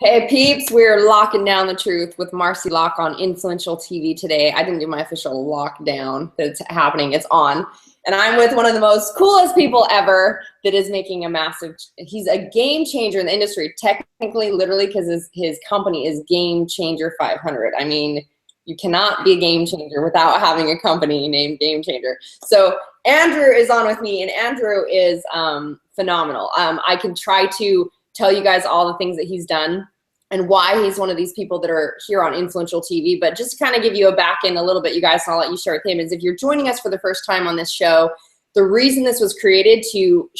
Hey peeps, we're locking down the truth with Marci Lock on Influential TV today. I didn't do my official lockdown that's happening, it's on. And I'm with one of the most coolest people ever that is making a massive, he's a game changer in the industry, technically, literally, because his company is Game Changer 500. I mean, you cannot be a game changer without having a company named Game Changer. So Andrew is on with me, and Andrew is phenomenal. I can try to tell you guys all the things that he's done and why he's one of these people that are here on Influential TV. But just to kind of give you a back end a little bit, you guys, and I'll let you share with him, is if you're joining us for the first time on this show, the reason this was created to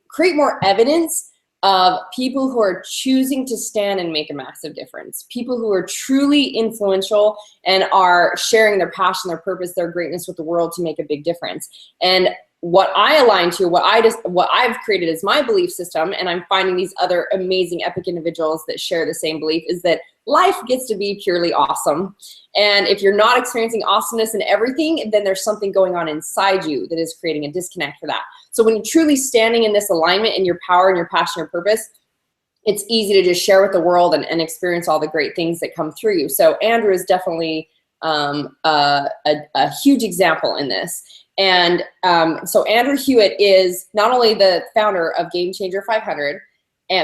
create more evidence of people who are choosing to stand and make a massive difference, people who are truly influential and are sharing their passion, their purpose, their greatness with the world to make a big difference. And what I align to, what I've created as my belief system, and I'm finding these other amazing epic individuals that share the same belief, is that life gets to be purely awesome. And if you're not experiencing awesomeness in everything, then there's something going on inside you that is creating a disconnect for that. So when you're truly standing in this alignment in your power and your passion, your purpose, it's easy to just share with the world and experience all the great things that come through you. So Andrew is definitely a huge example in this. And so Andrew Hewitt is not only the founder of Game Changer 500,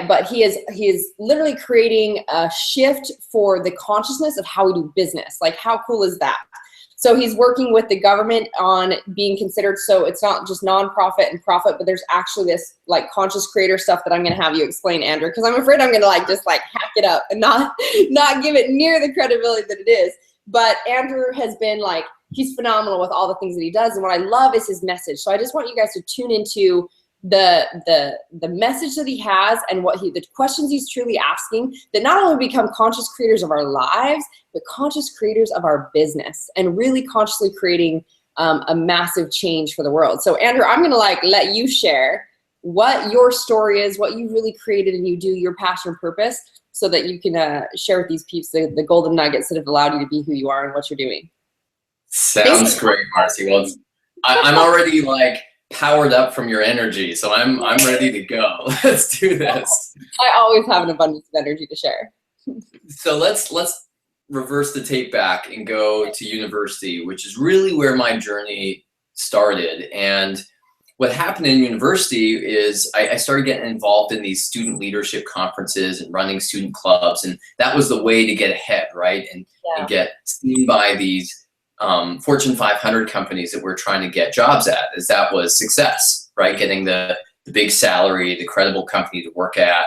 but he is literally creating a shift for the consciousness of how we do business. Like, how cool is that? So he's working with the government on being considered, so it's not just nonprofit and profit, but there's actually this like conscious creator stuff that I'm gonna have you explain, Andrew, because I'm afraid I'm gonna just hack it up and not give it near the credibility that it is. But Andrew has been he's phenomenal with all the things that he does, and what I love is his message. So I just want you guys to tune into the message that he has and the questions he's truly asking, that not only become conscious creators of our lives, but conscious creators of our business, and really consciously creating a massive change for the world. So Andrew, I'm gonna let you share what your story is, what you really created and you do, your passion and purpose, so that you can share with these peeps the golden nuggets that have allowed you to be who you are and what you're doing. Sounds great, Marci. Well, I'm already powered up from your energy, so I'm ready to go. Let's do this. I always have an abundance of energy to share. So let's reverse the tape back and go to university, which is really where my journey started. And what happened in university is I started getting involved in these student leadership conferences and running student clubs, and that was the way to get ahead, right? And get seen by these Fortune 500 companies that we're trying to get jobs at, as that was success, right? Getting the big salary, the credible company to work at.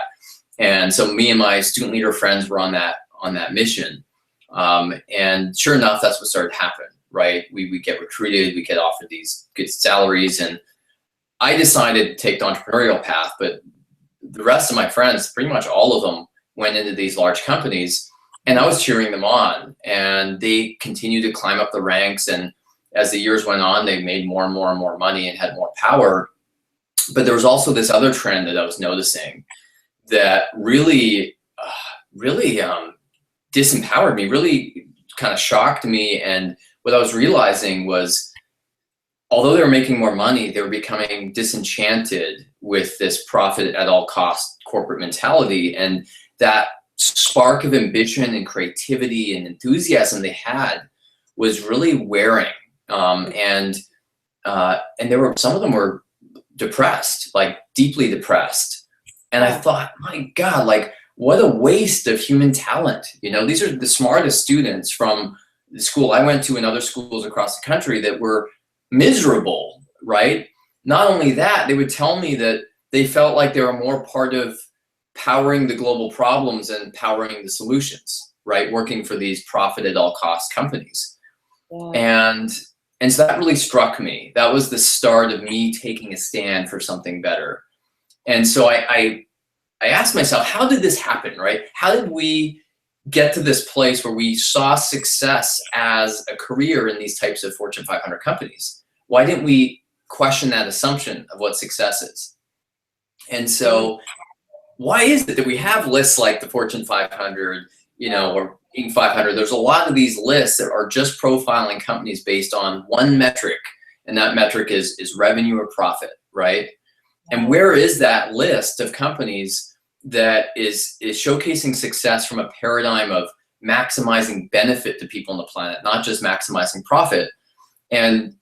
And so me and my student leader friends were on that mission. And sure enough, that's what started to happen, right? We get recruited, we get offered these good salaries, and I decided to take the entrepreneurial path, but the rest of my friends, pretty much all of them, went into these large companies. And I was cheering them on, and they continued to climb up the ranks. And as the years went on, they made more and more and more money and had more power. But there was also this other trend that I was noticing that really disempowered me, really kind of shocked me. And what I was realizing was, although they were making more money, they were becoming disenchanted with this profit at all cost corporate mentality. And that spark of ambition and creativity and enthusiasm they had was really wearing. And there were, some of them were depressed, deeply depressed. And I thought, my God, what a waste of human talent. These are the smartest students from the school I went to and other schools across the country that were miserable, right? Not only that, they would tell me that they felt like they were more part of powering the global problems and powering the solutions, right? Working for these profit at all cost companies. Yeah. And so that really struck me. That was the start of me taking a stand for something better. And so I asked myself, how did this happen, right? How did we get to this place where we saw success as a career in these types of Fortune 500 companies? Why didn't we question that assumption of what success is? And so why is it that we have lists like the Fortune 500, or Inc. 500? There's a lot of these lists that are just profiling companies based on one metric, and that metric is revenue or profit, right? And where is that list of companies that is showcasing success from a paradigm of maximizing benefit to people on the planet, not just maximizing profit. And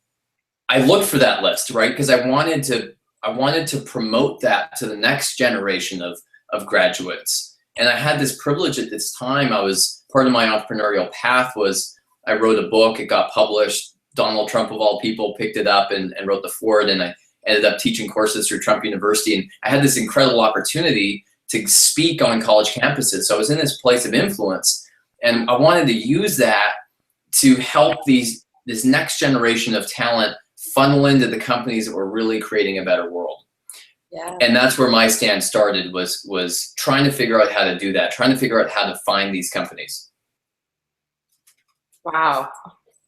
I looked for that list, right? Because I wanted to promote that to the next generation of graduates. And I had this privilege at this time. I was part of my entrepreneurial path was I wrote a book, it got published. Donald Trump of all people picked it up and wrote the foreword, and I ended up teaching courses through Trump University. And I had this incredible opportunity to speak on college campuses. So I was in this place of influence, and I wanted to use that to help this next generation of talent funnel into the companies that were really creating a better world. Yeah. And that's where my stand started, was trying to figure out how to do that, trying to figure out how to find these companies. Wow.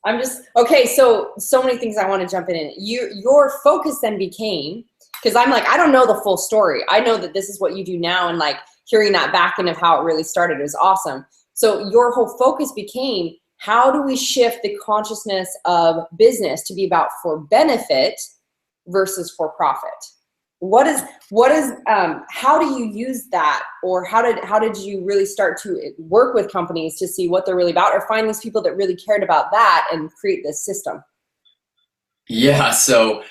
I'm just, okay, so many things I want to jump in. Your focus then became, because I'm like, I don't know the full story. I know that this is what you do now, and like hearing that back end of how it really started is awesome. So your whole focus became, how do we shift the consciousness of business to be about for benefit versus for profit? How do you use that, or how did you really start to work with companies to see what they're really about, or find these people that really cared about that and create this system? Yeah, so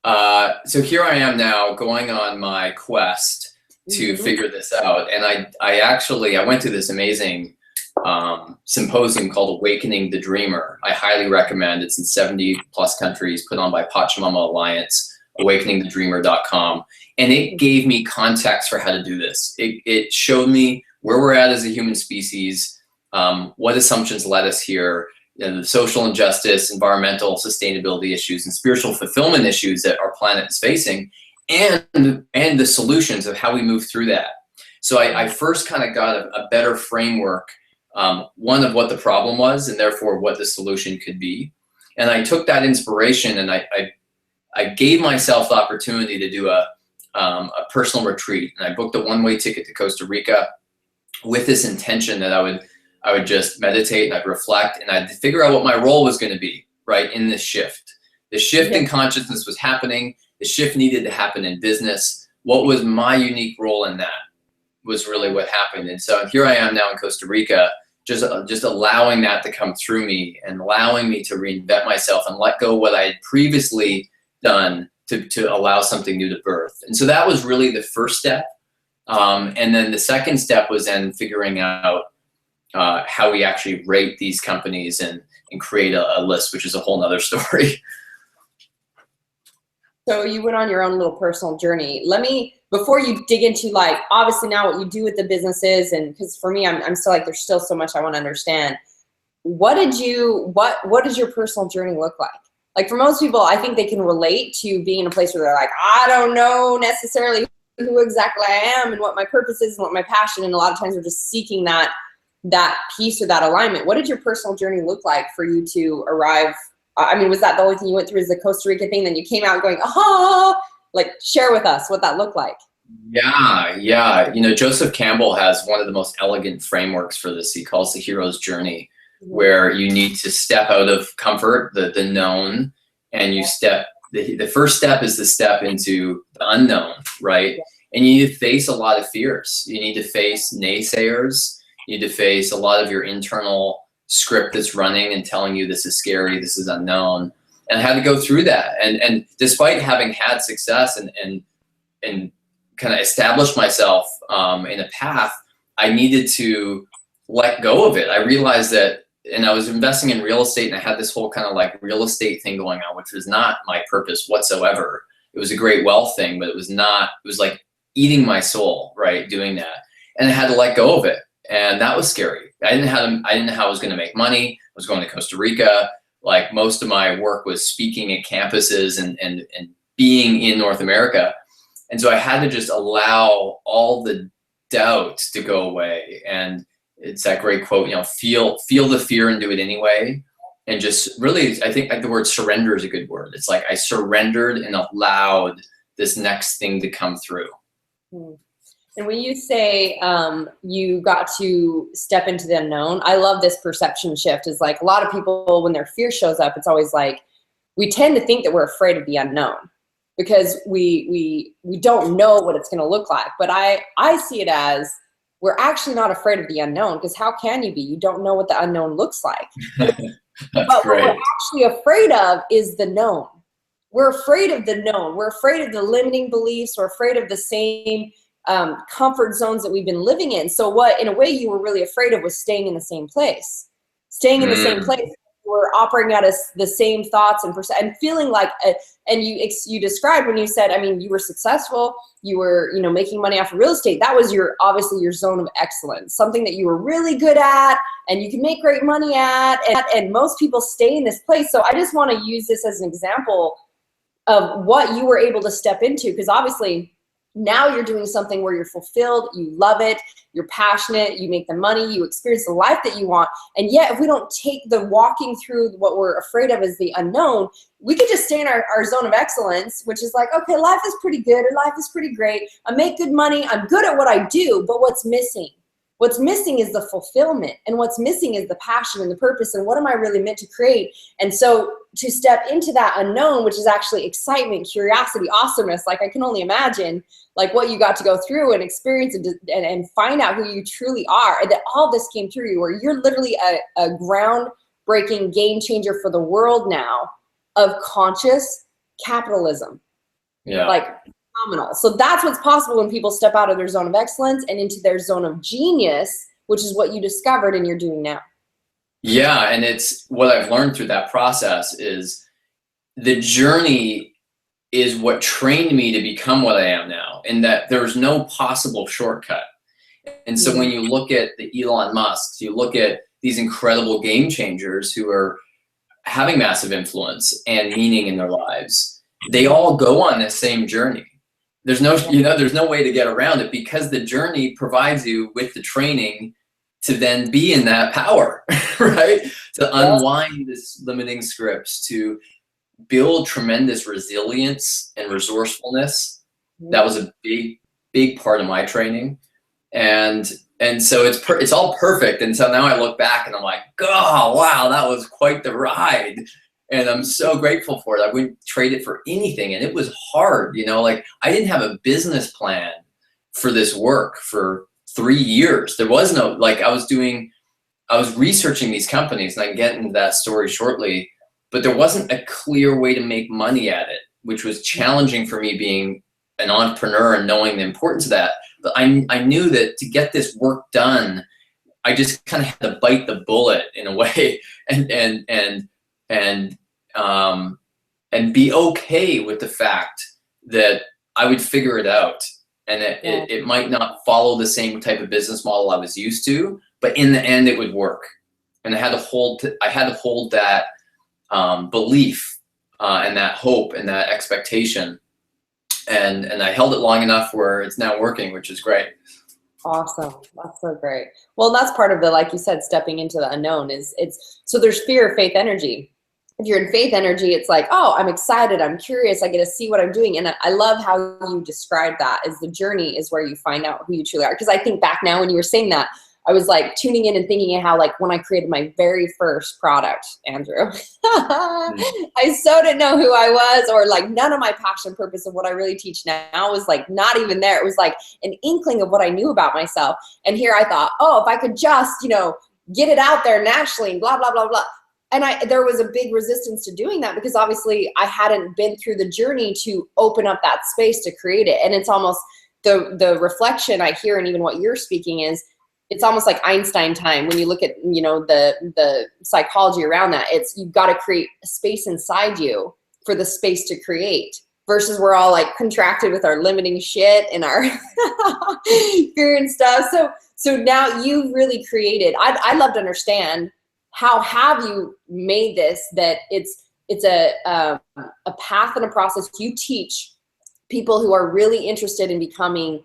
here I am now going on my quest to figure this out. And I went to this amazing symposium called Awakening the Dreamer. I highly recommend. It's in 70 plus countries, put on by Pachamama Alliance, awakeningthedreamer.com. And it gave me context for how to do this. It showed me where we're at as a human species, what assumptions led us here, the social injustice, environmental sustainability issues, and spiritual fulfillment issues that our planet is facing, and the solutions of how we move through that. So I first kind of got a better framework, one of what the problem was, and therefore what the solution could be. And I took that inspiration, and I gave myself the opportunity to do a personal retreat, and I booked a one-way ticket to Costa Rica with this intention that I would just meditate, and I'd reflect, and I'd figure out what my role was going to be, right, in this shift. The shift in consciousness was happening. The shift needed to happen in business. What was my unique role in that was really what happened. And so here I am now in Costa Rica, just allowing that to come through me and allowing me to reinvent myself and let go of what I had previously done to allow something new to birth. And so that was really the first step. And then the second step was then figuring out how we actually rate these companies and create a list, which is a whole nother story. So you went on your own little personal journey. Before you dig into like, obviously now what you do with the businesses, and because for me, I'm still like, there's still so much I want to understand. What does your personal journey look like? Like for most people, I think they can relate to being in a place where they're like, I don't know necessarily who exactly I am and what my purpose is and what my passion, and a lot of times we're just seeking that piece or that alignment. What did your personal journey look like for you to arrive? I mean, was that the only thing you went through, is the Costa Rica thing? Then you came out going, aha, like share with us what that looked like. Yeah. You know, Joseph Campbell has one of the most elegant frameworks for this. He calls the hero's journey, where you need to step out of comfort, the known, and you the first step is the step into the unknown, right? Yeah. And you need to face a lot of fears. You need to face naysayers. You need to face a lot of your internal script that's running and telling you this is scary, this is unknown, and I had to go through that. And despite having had success and kind of established myself in a path, I needed to let go of it. I realized that, and I was investing in real estate, and I had this whole kind of like real estate thing going on, which was not my purpose whatsoever. It was a great wealth thing, but it was like eating my soul, right, doing that. And I had to let go of it. And that was scary. I didn't know how I was going to make money. I was going to Costa Rica. Like most of my work was speaking at campuses and being in North America. And so I had to just allow all the doubt to go away. And it's that great quote, you know, feel the fear and do it anyway. And just really, I think like the word surrender is a good word. It's like I surrendered and allowed this next thing to come through. And when you say you got to step into the unknown, I love this perception shift. Is like a lot of people, when their fear shows up, it's always like, we tend to think that we're afraid of the unknown. because we don't know what it's going to look like. But I see it as we're actually not afraid of the unknown, because how can you be? You don't know what the unknown looks like. But great. what we're actually afraid of is the known. We're afraid of the known. We're afraid of the limiting beliefs. We're afraid of the same comfort zones that we've been living in. So what, in a way, you were really afraid of was staying in the same place. Staying in the same place. We're operating out of the same thoughts and feeling like, and you described when you said, I mean, you were successful, you were, you know, making money off of real estate. That was obviously your zone of excellence, something that you were really good at and you can make great money at. And most people stay in this place. So I just want to use this as an example of what you were able to step into, because obviously now you're doing something where you're fulfilled, you love it, you're passionate, you make the money, you experience the life that you want. And yet, if we don't take the walking through what we're afraid of as the unknown, we could just stay in our zone of excellence, which is like, okay, life is pretty good, or life is pretty great, I make good money, I'm good at what I do, but what's missing? What's missing is the fulfillment, and what's missing is the passion and the purpose, and what am I really meant to create? And so to step into that unknown, which is actually excitement, curiosity, awesomeness, like I can only imagine like what you got to go through and experience and find out who you truly are, and that all this came through you, where you're literally a groundbreaking game changer for the world now of conscious capitalism. Yeah. Like, phenomenal. So that's what's possible when people step out of their zone of excellence and into their zone of genius, which is what you discovered and you're doing now. Yeah, and it's what I've learned through that process is the journey is what trained me to become what I am now, and that there's no possible shortcut. And so when you look at the Elon Musks, you look at these incredible game changers who are having massive influence and meaning in their lives, they all go on this same journey. There's no, there's no way to get around it, because the journey provides you with the training to then be in that power, right? To unwind this limiting scripts, to build tremendous resilience and resourcefulness. That was a big part of my training. And so it's all perfect. And so now I look back and I'm like, oh, wow, that was quite the ride. And I'm so grateful for it. I wouldn't trade it for anything. And it was hard, like I didn't have a business plan for this work for 3 years. There was no, like I was researching these companies, and I can get into that story shortly, but there wasn't a clear way to make money at it, which was challenging for me being an entrepreneur and knowing the importance of that. But I knew that to get this work done, I just kind of had to bite the bullet in a way and be okay with the fact that I would figure it out, and that it might not follow the same type of business model I was used to, but in the end it would work. And I had to hold that belief and that hope and that expectation, and I held it long enough where it's now working, which is great. Awesome. That's so great. Well, that's part of the, like you said, stepping into the unknown so there's fear of faith energy. If you're in faith energy, it's like, oh, I'm excited, I'm curious, I get to see what I'm doing. And I love how you describe that as the journey is where you find out who you truly are. Because I think back now when you were saying that, I was like tuning in and thinking of how, like, when I created my very first product, Andrew, I so didn't know who I was, or like none of my passion, purpose of what I really teach now was like not even there. It was like an inkling of what I knew about myself. And here I thought, oh, if I could just, get it out there naturally and blah, blah, blah, blah. And there was a big resistance to doing that, because obviously I hadn't been through the journey to open up that space to create it. And it's almost the reflection I hear, and even what you're speaking is, it's almost like Einstein time. When you look at, the psychology around that, you've got to create a space inside you for the space to create, versus we're all like contracted with our limiting shit and our fear and stuff. So now you've really created, I'd love to understand, how have you made this, that it's a path and a process you teach people who are really interested in becoming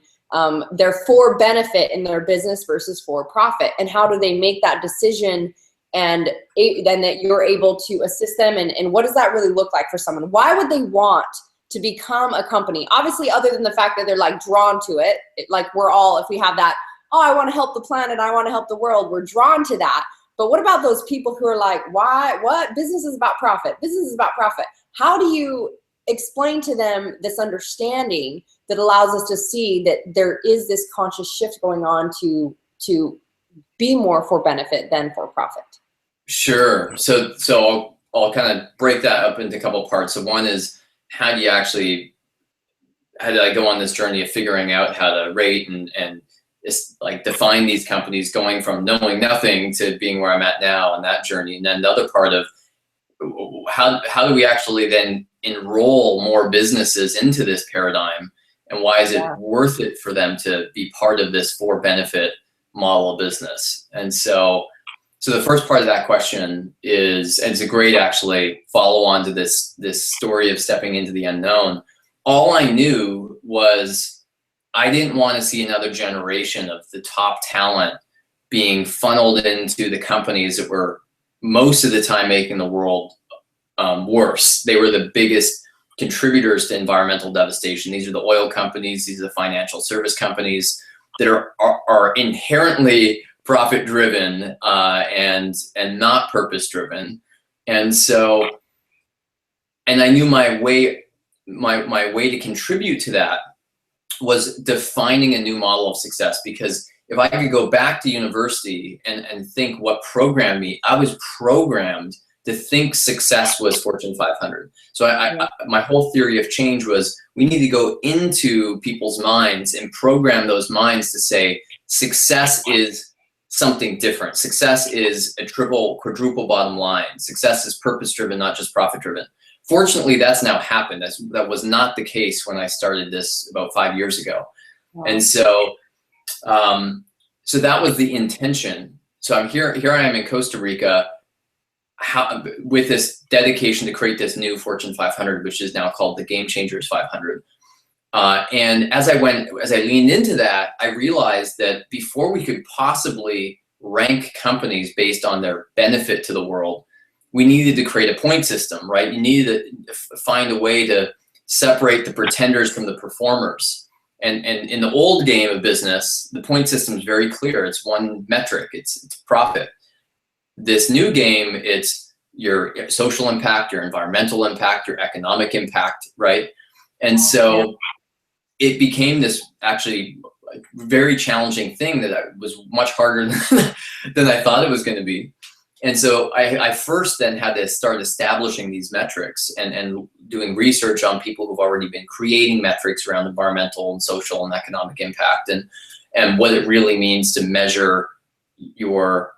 they're for benefit in their business versus for profit, and how do they make that decision, and then that you're able to assist them, and what does that really look like for someone? Why would they want to become a company? Obviously, other than the fact that they're like drawn to it, like we're all, if we have that, oh, I want to help the planet, I want to help the world, we're drawn to that. But what about those people who are like, why, what? Business is about profit. Business is about profit. How do you explain to them this understanding that allows us to see that there is this conscious shift going on to be more for benefit than for profit? Sure. So I'll kind of break that up into a couple parts. So one is, how did I go on this journey of figuring out how to rate and it's like define these companies, going from knowing nothing to being where I'm at now on that journey. And then the other part of how do we actually then enroll more businesses into this paradigm, and why is it worth it for them to be part of this for benefit model of business? And so the first part of that question is, and it's a great actually follow on to this story of stepping into the unknown. All I knew was I didn't want to see another generation of the top talent being funneled into the companies that were most of the time making the world worse. They were the biggest contributors to environmental devastation. These are the oil companies, these are the financial service companies that are inherently profit driven and not purpose driven. And so, and I knew my way to contribute to that was defining a new model of success. Because if I could go back to university and think what programmed me, I was programmed to think success was Fortune 500. So my whole theory of change was, we need to go into people's minds and program those minds to say success is something different. Success is a quadruple bottom line. Success is purpose driven, not just profit driven. Fortunately, that's now happened. That was not the case when I started this about 5 years ago. Wow. And so, so that was the intention. So I'm here I am in Costa Rica, with this dedication to create this new Fortune 500, which is now called the Game Changers 500. And as I leaned into that, I realized that before we could possibly rank companies based on their benefit to the world, we needed to create a point system, right? You needed to find a way to separate the pretenders from the performers. And in the old game of business, the point system is very clear. It's one metric, it's profit. This new game, it's your social impact, your environmental impact, your economic impact, right? And so it became this actually very challenging thing that was much harder than I thought it was going to be. And so I first then had to start establishing these metrics and doing research on people who've already been creating metrics around environmental and social and economic impact, and what it really means to measure your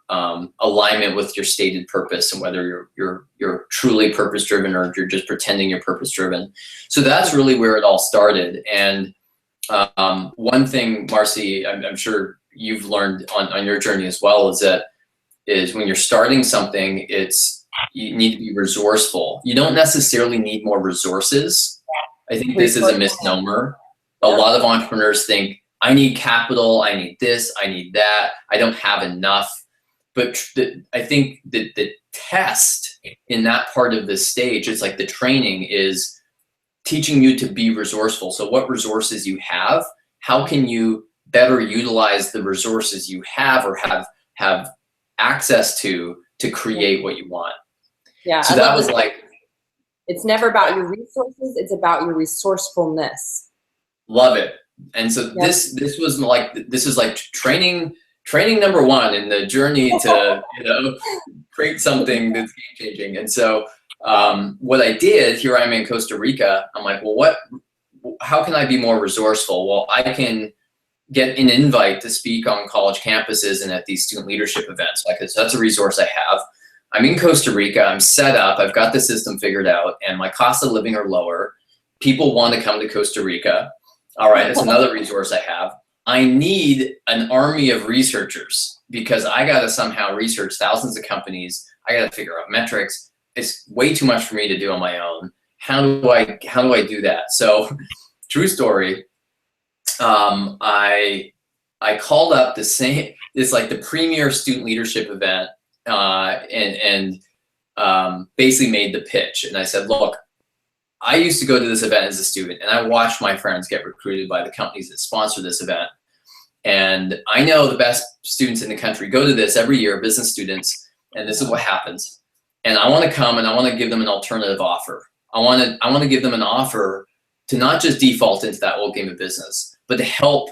alignment with your stated purpose, and whether you're truly purpose driven or you're just pretending you're purpose driven. So that's really where it all started. And one thing, Marci, I'm sure you've learned on your journey as well, is when you're starting something, you need to be resourceful. You don't necessarily need more resources. I think this is a misnomer. A lot of entrepreneurs think, I need capital, I need this, I need that, I don't have enough. But I think that the test in that part of the stage, it's like the training is teaching you to be resourceful. So what resources you have, how can you better utilize the resources you have or have access to create what you want. Yeah. So that was like, it's never about your resources, it's about your resourcefulness. Love it. And so this is like training number one in the journey to create something that's game changing. And so what I did, here I am in Costa Rica, I'm like, well, how can I be more resourceful? Well, I can get an invite to speak on college campuses and at these student leadership events. So that's a resource I have. I'm in Costa Rica, I'm set up, I've got the system figured out, and my cost of living are lower. People want to come to Costa Rica. All right, that's another resource I have. I need an army of researchers because I got to somehow research thousands of companies. I got to figure out metrics. It's way too much for me to do on my own. How do I do that? So, true story. I called up it's like the premier student leadership event, and basically made the pitch. And I said, look, I used to go to this event as a student, and I watched my friends get recruited by the companies that sponsor this event. And I know the best students in the country go to this every year, business students, and this is what happens. And I want to come and I want to give them an alternative offer. I want to give them an offer to not just default into that old game of business, but to help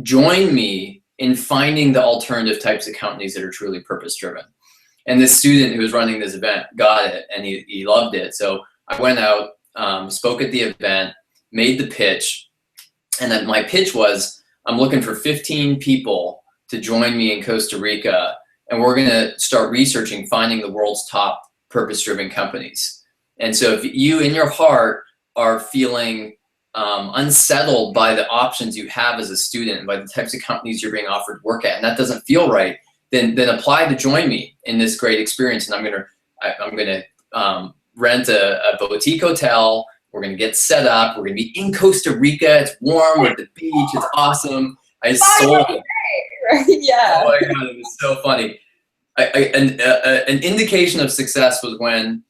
join me in finding the alternative types of companies that are truly purpose-driven. And this student who was running this event got it, and he loved it. So I went out, spoke at the event, made the pitch, and then my pitch was, I'm looking for 15 people to join me in Costa Rica, and we're gonna start researching, finding the world's top purpose-driven companies. And so if you, in your heart, are feeling unsettled by the options you have as a student and by the types of companies you're being offered work at, and that doesn't feel right, then apply to join me in this great experience. And I'm gonna rent a boutique hotel. We're gonna get set up. We're gonna be in Costa Rica. It's warm. We're at the beach. It's awesome. I sold it. Yeah. Oh my God, it was so funny. An indication of success was when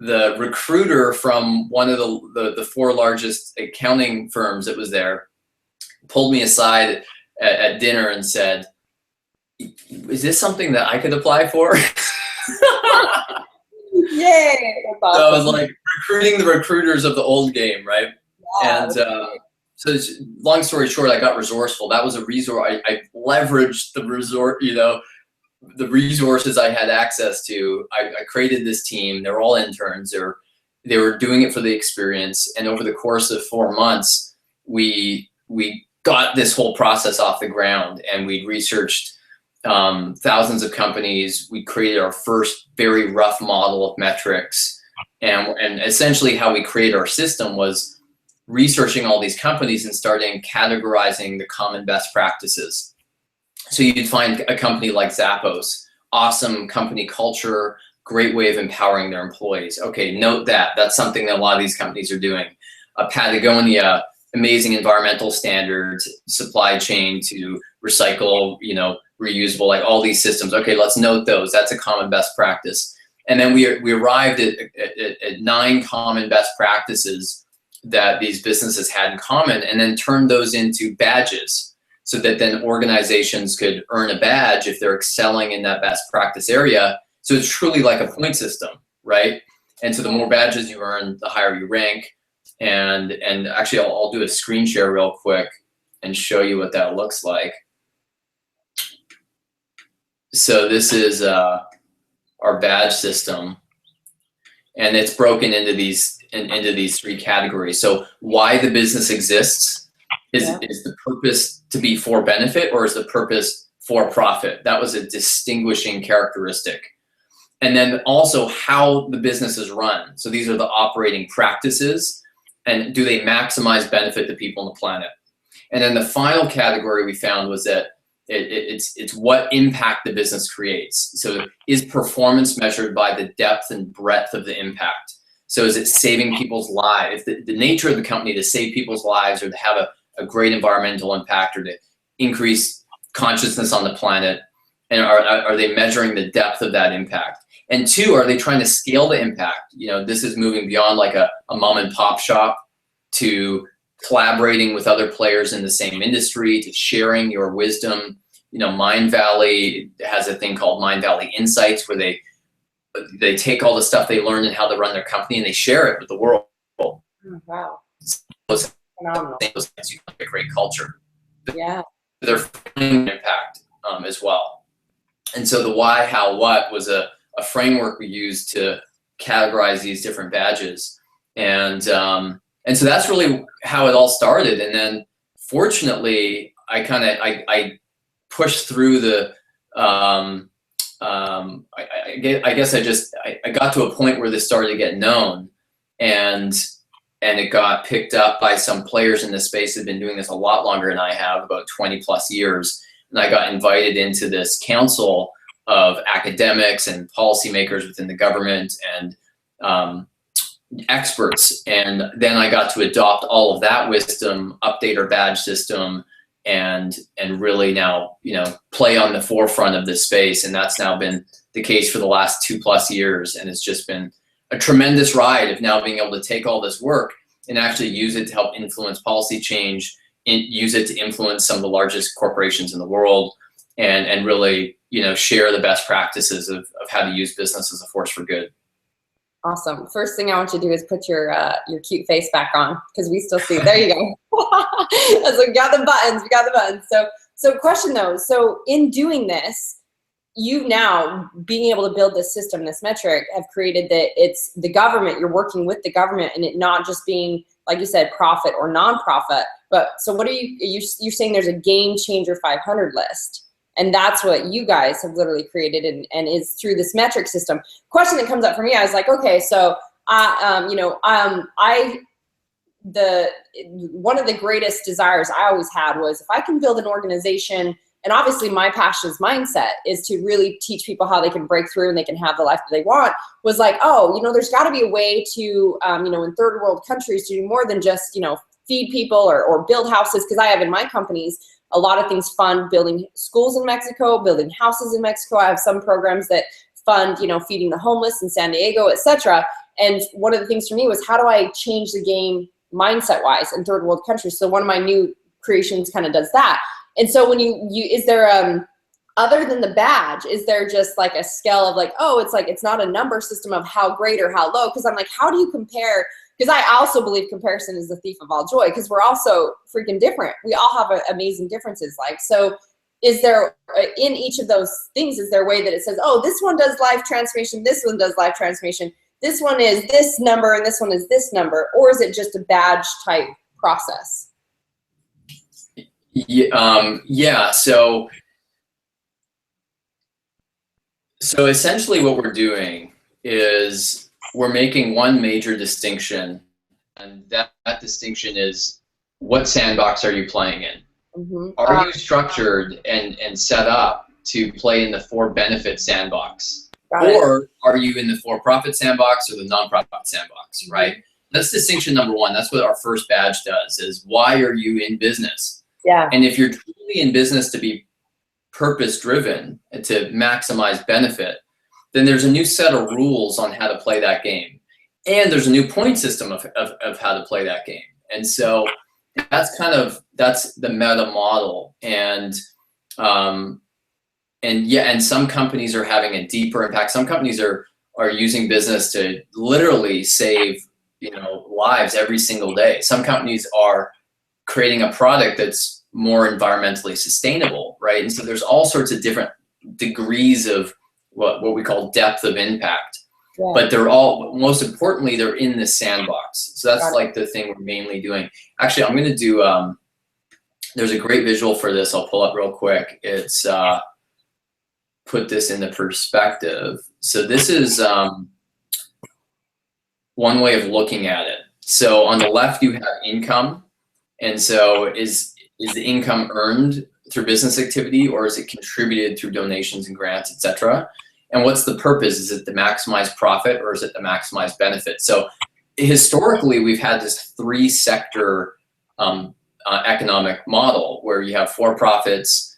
the recruiter from one of the 4 largest accounting firms that was there pulled me aside at dinner and said, is this something that I could apply for? Yay! That's awesome. So I was like recruiting the recruiters of the old game, right? Yeah, and so long story short, I got resourceful. That was a resource. I leveraged the the resources I had access to. I created this team. They're all interns. They were doing it for the experience. And over the course of 4 months, we got this whole process off the ground, and we researched thousands of companies. We created our first very rough model of metrics, and essentially how we created our system was researching all these companies and starting categorizing the common best practices. So you'd find a company like Zappos, awesome company culture, great way of empowering their employees. Okay, note that. That's something that a lot of these companies are doing. Patagonia, amazing environmental standards, supply chain to recycle, reusable, like all these systems. Okay, let's note those. That's a common best practice. And then we arrived at 9 common best practices that these businesses had in common, and then turned those into badges, so that then organizations could earn a badge if they're excelling in that best practice area. So it's truly like a point system, right? And so the more badges you earn, the higher you rank. And actually, I'll do a screen share real quick and show you what that looks like. So this is our badge system, and it's broken into these 3 categories. So why the business exists is the purpose to be for benefit, or is the purpose for profit? That was a distinguishing characteristic. And then also how the business is run. So these are the operating practices, and do they maximize benefit to people on the planet? And then the final category we found was that it's what impact the business creates. So is performance measured by the depth and breadth of the impact? So is it saving people's lives? The nature of the company to save people's lives, or to have a great environmental impact, or to increase consciousness on the planet? And are they measuring the depth of that impact? And 2, are they trying to scale the impact? This is moving beyond like a mom and pop shop to collaborating with other players in the same industry, to sharing your wisdom. Mind Valley has a thing called Mind Valley Insights, where they take all the stuff they learned and how to run their company, and they share it with the world. Oh, wow. Phenomenal. Those things, you have a great culture. Yeah. They're finding impact as well. And so the why, how, what was a framework we used to categorize these different badges. And so that's really how it all started. And then fortunately, I pushed through the, I guess I got to a point where this started to get known, and it got picked up by some players in this space that have been doing this a lot longer than I have, about 20 plus years. And I got invited into this council of academics and policymakers within the government and experts. And then I got to adopt all of that wisdom, update our badge system, and really now, play on the forefront of this space. And that's now been the case for the last 2+ years. And it's just been a tremendous ride of now being able to take all this work and actually use it to help influence policy change, use it to influence some of the largest corporations in the world, and really, share the best practices of how to use business as a force for good. Awesome. First thing I want you to do is put your cute face back on, because we still see. There you go. So we got the buttons. We got the buttons. So question though. So in doing this, you now being able to build this system, this metric, have created that it's the government. You're working with the government, and it not just being, like you said, profit or nonprofit. But so what are you're saying? There's a game changer 500 list. And that's what you guys have literally created, and is through this metric system. Question that comes up for me, I was like, okay, so one of the greatest desires I always had was, if I can build an organization, and obviously my passion is mindset, is to really teach people how they can break through and they can have the life that they want, was like, oh, there's got to be a way to, in third world countries, to do more than just, feed people or build houses. Because I have in my companies a lot of things fund building schools in Mexico, building houses in Mexico. I have some programs that fund, feeding the homeless in San Diego, etc. And one of the things for me was, how do I change the game mindset-wise in third world countries? So one of my new creations kind of does that. And so when is there, other than the badge, is there just like a scale of like, oh, it's like, it's not a number system of how great or how low? Because I'm like, how do you compare? Because I also believe comparison is the thief of all joy, because we're all so freaking different. We all have amazing differences. Like, so is there, in each of those things, is there a way that it says, oh, this one does life transformation, this one does life transformation, this one is this number, and this one is this number? Or is it just a badge type process? Yeah. So essentially what we're doing is we're making one major distinction, and that distinction is, what sandbox are you playing in? Mm-hmm. Are you structured and set up to play in the for-benefit sandbox? Or are you in the for-profit sandbox or the non-profit sandbox, mm-hmm. right? That's distinction number one. That's what our first badge does, is why are you in business? Yeah. And if you're truly in business to be purpose-driven and to maximize benefit, then there's a new set of rules on how to play that game. And there's a new point system of how to play that game. And so that's the meta model. And some companies are having a deeper impact. Some companies are using business to literally save, lives every single day. Some companies are creating a product that's more environmentally sustainable, right? And so there's all sorts of different degrees of what we call depth of impact. Yeah. But they're all, most importantly, they're in the sandbox. So that's like the thing we're mainly doing. Actually, I'm going to do, there's a great visual for this. I'll pull up real quick. It's put this into perspective. So this is one way of looking at it. So on the left, you have income. And so is the income earned through business activity, or is it contributed through donations and grants, etc.? And what's the purpose? Is it to maximize profit, or is it to maximize benefit? So historically, we've had this three-sector economic model where you have for-profits,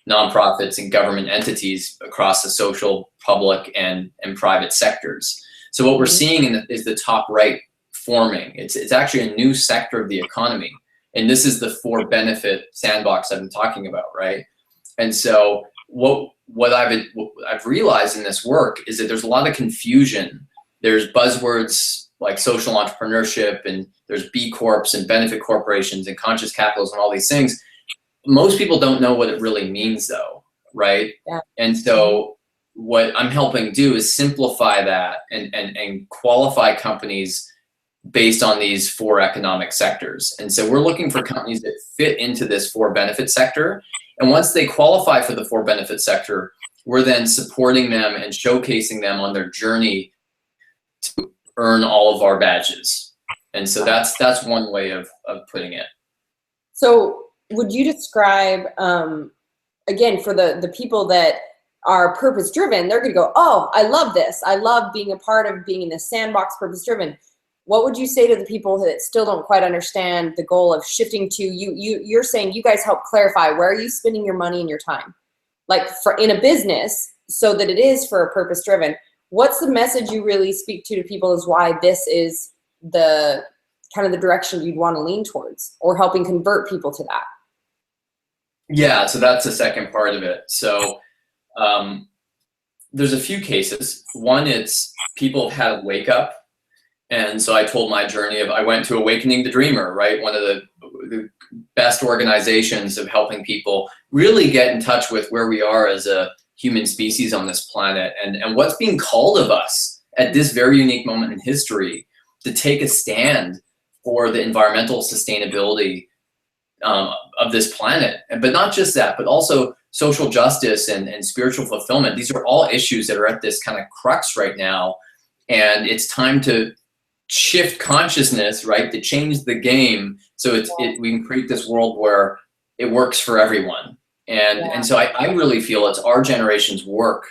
nonprofits, and government entities across the social, public, and private sectors. So what we're seeing is the top right forming. It's actually a new sector of the economy. And this is the for-benefit sandbox I've been talking about, right? And so what I've realized in this work is that there's a lot of confusion. There's buzzwords like social entrepreneurship, and there's B Corps and benefit corporations and conscious capitalism and all these things. Most people don't know what it really means though, right? Yeah. And so what I'm helping do is simplify that and qualify companies based on these four economic sectors. And so we're looking for companies that fit into this for-benefit sector. And once they qualify for the for-benefit sector, we're then supporting them and showcasing them on their journey to earn all of our badges. And so that's one way of putting it. So would you describe, again, for the people that are purpose-driven, they're going to go, oh, I love this. I love being a part of being in this sandbox, purpose-driven. What would you say to the people that still don't quite understand the goal of shifting to you're saying you guys help clarify where are you spending your money and your time, like in a business, so that it is for a purpose driven. What's the message you really speak to people is why this is the kind of the direction you'd want to lean towards, or helping convert people to that? Yeah, so that's the second part of it. So there's a few cases. One, it's people have had a wake up. And so I told my journey of, I went to Awakening the Dreamer, right? One of the best organizations of helping people really get in touch with where we are as a human species on this planet, and what's being called of us at this very unique moment in history to take a stand for the environmental sustainability of this planet. But not just that, but also social justice and spiritual fulfillment. These are all issues that are at this kind of crux right now. And it's time to shift consciousness, right? To change the game so we can create this world where it works for everyone. And so I really feel it's our generation's work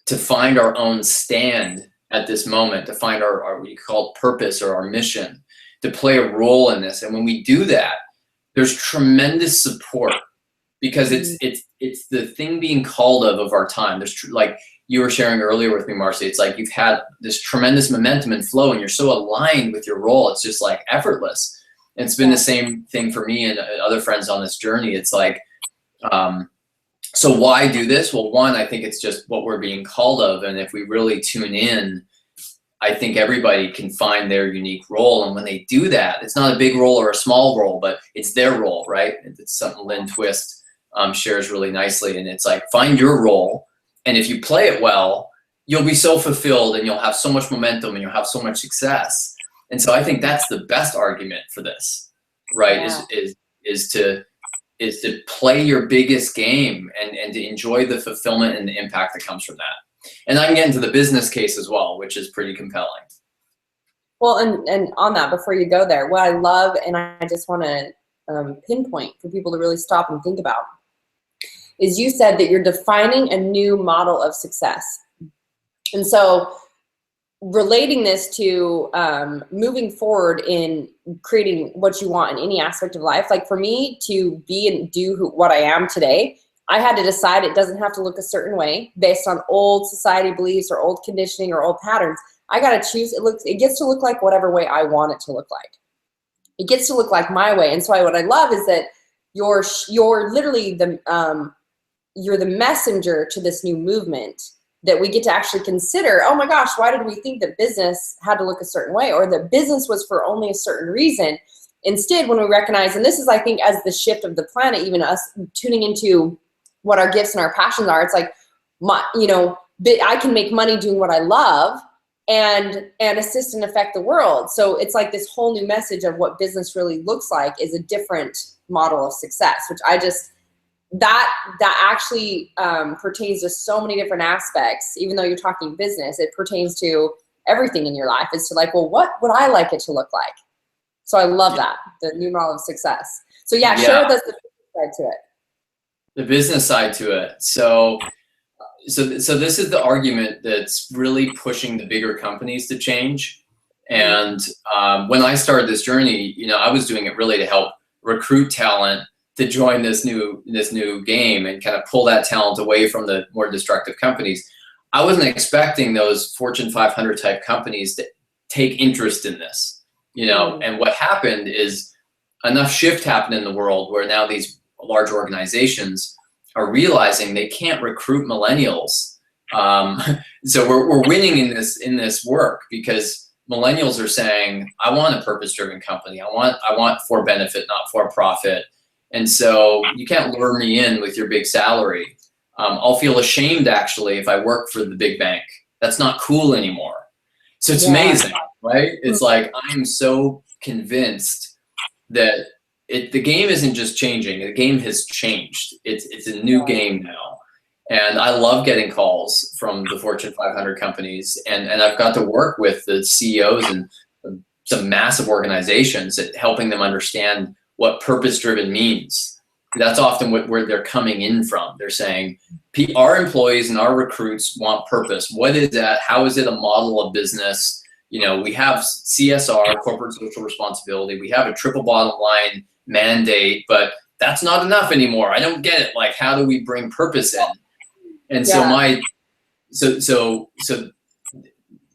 to find our own stand at this moment, to find our what you call purpose or our mission, to play a role in this. And when we do that, there's tremendous support, because it's the thing being called of our time. There's like you were sharing earlier with me, Marci, it's like you've had this tremendous momentum and flow, and you're so aligned with your role. It's just like effortless. And it's been the same thing for me and other friends on this journey. It's like, so why do this? Well, one, I think it's just what we're being called of. And if we really tune in, I think everybody can find their unique role. And when they do that, it's not a big role or a small role, but it's their role, right? It's something Lynn Twist shares really nicely. And it's like, find your role. And if you play it well, you'll be so fulfilled and you'll have so much momentum and you'll have so much success. And so I think that's the best argument for this, right? Is to play your biggest game and to enjoy the fulfillment and the impact that comes from that. And I can get into the business case as well, which is pretty compelling. Well, and on that, before you go there, what I love, and I just want to pinpoint for people to really stop and think about, is you said that you're defining a new model of success. And so relating this to moving forward in creating what you want in any aspect of life, like for me to be and do what I am today, I had to decide it doesn't have to look a certain way based on old society beliefs or old conditioning or old patterns. I got to choose. It gets to look like whatever way I want it to look like. It gets to look like my way. And so what I love is that you're literally you're the messenger to this new movement that we get to actually consider. Oh my gosh, why did we think that business had to look a certain way, or that business was for only a certain reason? Instead, when we recognize, and this is, I think, as the shift of the planet, even us tuning into what our gifts and our passions are, it's like, I can make money doing what I love and assist and affect the world. So it's like this whole new message of what business really looks like is a different model of success, which that actually pertains to so many different aspects. Even though you're talking business, it pertains to everything in your life. It's to like, well, what would I like it to look like? So I love that, the new model of success. So share with us the business side to it. The business side to it. So this is the argument that's really pushing the bigger companies to change. And when I started this journey, I was doing it really to help recruit talent to join this new game and kind of pull that talent away from the more destructive companies. I wasn't expecting those Fortune 500 type companies to take interest in this, and what happened is enough shift happened in the world where now these large organizations are realizing they can't recruit millennials. So we're winning in this work because millennials are saying, I want a purpose-driven company. I want for benefit, not for profit. And so you can't lure me in with your big salary. I'll feel ashamed actually if I work for the big bank. That's not cool anymore. So it's amazing, right? It's like, I'm so convinced that the game isn't just changing. The game has changed. It's a new game now. And I love getting calls from the Fortune 500 companies. And I've got to work with the CEOs and some massive organizations at helping them understand what purpose-driven means. That's often where they're coming in from. They're saying, our employees and our recruits want purpose. What is that? How is it a model of business? We have CSR, corporate social responsibility. We have a triple bottom line mandate, but that's not enough anymore. I don't get it. Like, how do we bring purpose in? And so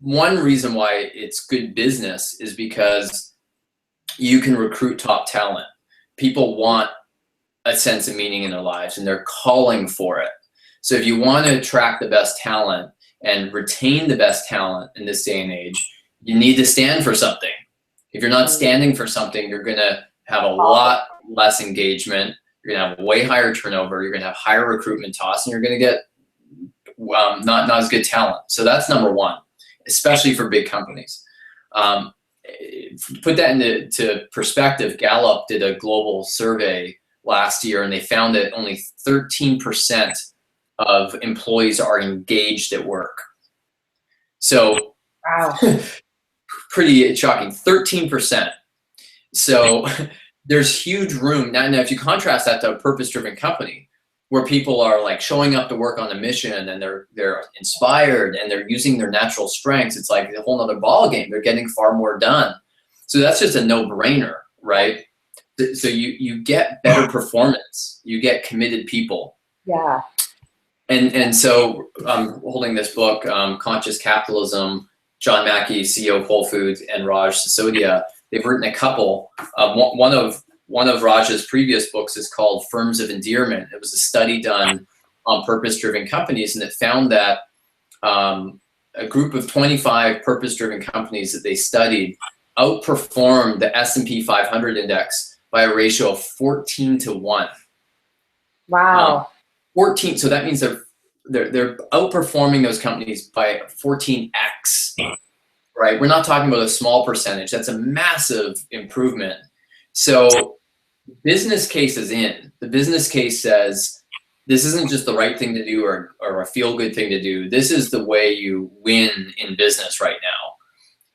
one reason why it's good business is because you can recruit top talent. People want a sense of meaning in their lives and they're calling for it. So if you want to attract the best talent and retain the best talent in this day and age, you need to stand for something. If you're not standing for something, you're going to have a lot less engagement. You're going to have way higher turnover. You're going to have higher recruitment costs, and you're going to get not as good talent. So that's number one, especially for big companies. Put that into perspective. Gallup did a global survey last year, and they found that only 13% of employees are engaged at work. So, wow. Pretty shocking, 13%. So there's huge room. Now, if you contrast that to a purpose-driven company where people are like showing up to work on a mission and they're inspired and they're using their natural strengths, it's like a whole nother ball game. They're getting far more done. So that's just a no-brainer, right? So you get better performance. You get committed people. Yeah. And so I'm holding this book, Conscious Capitalism, John Mackey, CEO of Whole Foods, and Raj Sisodia. They've written a couple. One of Raj's previous books is called Firms of Endearment. It was a study done on purpose-driven companies, and it found that a group of 25 purpose-driven companies that they studied outperformed the S&P 500 index by a ratio of 14-1. Wow. 14. So that means they're outperforming those companies by 14x, right? We're not talking about a small percentage. That's a massive improvement. So business case is in. The business case says this isn't just the right thing to do or a feel-good thing to do. This is the way you win in business right now.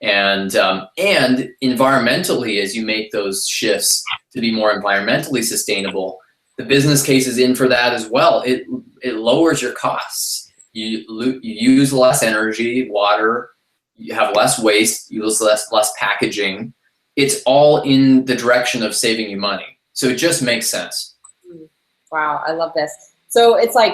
And environmentally, as you make those shifts to be more environmentally sustainable, the business case is in for that as well. It lowers your costs. You use less energy, water. You have less waste. You use less packaging. It's all in the direction of saving you money. So it just makes sense. Wow, I love this. So it's like,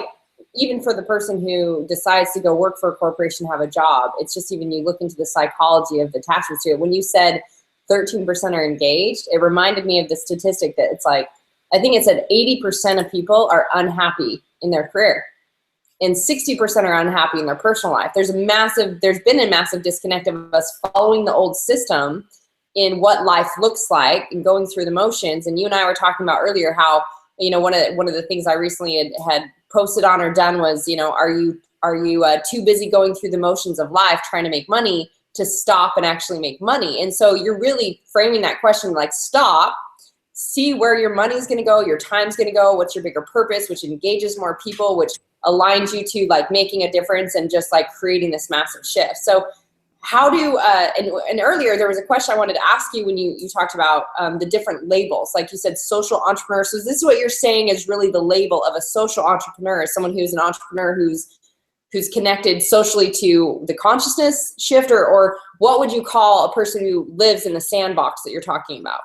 even for the person who decides to go work for a corporation, have a job, it's just even you look into the psychology of the attachments to it. When you said 13% are engaged, it reminded me of the statistic that it's like, I think it said 80% of people are unhappy in their career and 60% are unhappy in their personal life. There's been a massive disconnect of us following the old system in what life looks like and going through the motions. And you and I were talking about earlier how, you know, one of the things I recently had posted on or done was, you know, are you too busy going through the motions of life trying to make money to stop and actually make money? And so you're really framing that question like, stop, see where your money's going to go, your time's going to go, what's your bigger purpose, which engages more people, which aligns you to like making a difference and just like creating this massive shift. So how do, and earlier there was a question I wanted to ask you when you talked about the different labels, like you said, social entrepreneur. So this is what you're saying is really the label of a social entrepreneur, is someone who's an entrepreneur who's connected socially to the consciousness shift, or what would you call a person who lives in the sandbox that you're talking about?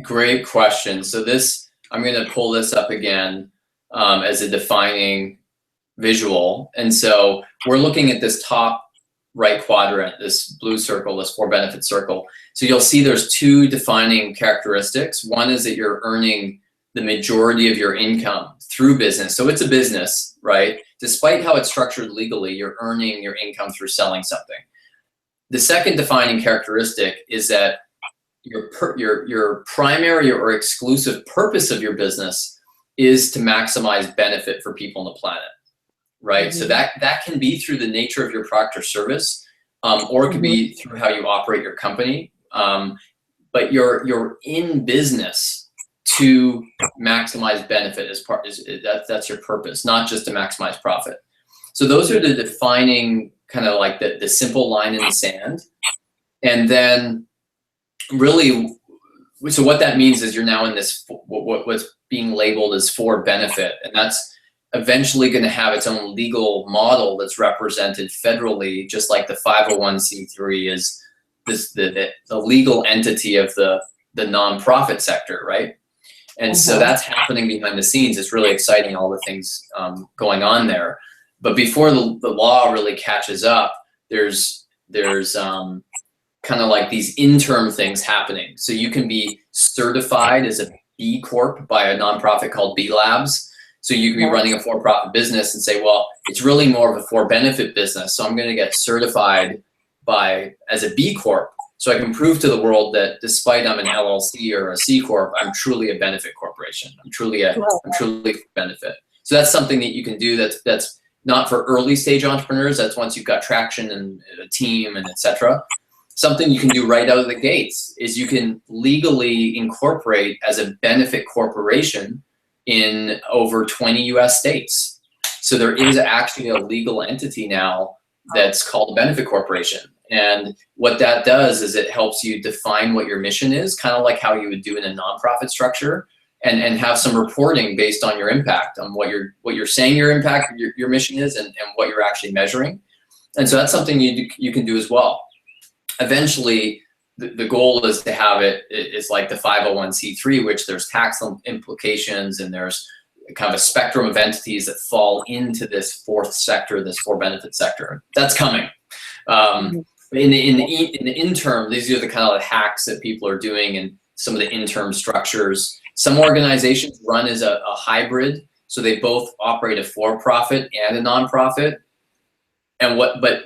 Great question. So this, I'm going to pull this up again as a defining visual. And so we're looking at this top right quadrant, this blue circle, this 4 benefit circle. So you'll see there's 2 defining characteristics. One is that you're earning the majority of your income through business. So it's a business, right? Despite how it's structured legally, you're earning your income through selling something. The second defining characteristic is that your primary or exclusive purpose of your business is to maximize benefit for people on the planet. Right. Mm-hmm. So that can be through the nature of your product or service, or it could be through how you operate your company. But you're in business to maximize benefit that's your purpose, not just to maximize profit. So those are the defining kind of like the simple line in the sand. And then really, so what that means is you're now in this, what's being labeled as for benefit, and that's eventually going to have its own legal model that's represented federally, just like the 501c3 is the legal entity of the nonprofit sector, right? And so that's happening behind the scenes. It's really exciting, all the things going on there. But before the law really catches up, there's kind of like these interim things happening. So you can be certified as a B Corp by a nonprofit called B Labs. So you could be running a for-profit business and say, well, it's really more of a for-benefit business, so I'm going to get certified as a B Corp, so I can prove to the world that despite I'm an LLC or a C Corp, I'm truly a benefit corporation. I'm truly benefit. So that's something that you can do that's not for early stage entrepreneurs. That's once you've got traction and a team and etc. Something you can do right out of the gates is you can legally incorporate as a benefit corporation in over 20 US states. So there is actually a legal entity now that's called a benefit corporation. And what that does is it helps you define what your mission is, kind of like how you would do in a nonprofit structure, and have some reporting based on your impact, on what you're saying your impact, your mission is, and what you're actually measuring. And so that's something you can do as well. Eventually, the goal is to have it's like the 501c3, which there's tax implications, and there's kind of a spectrum of entities that fall into this fourth sector, this for benefit sector. That's coming. In the interim, these are the kind of hacks that people are doing, and some of the interim structures. Some organizations run as a hybrid, so they both operate a for-profit and a nonprofit. And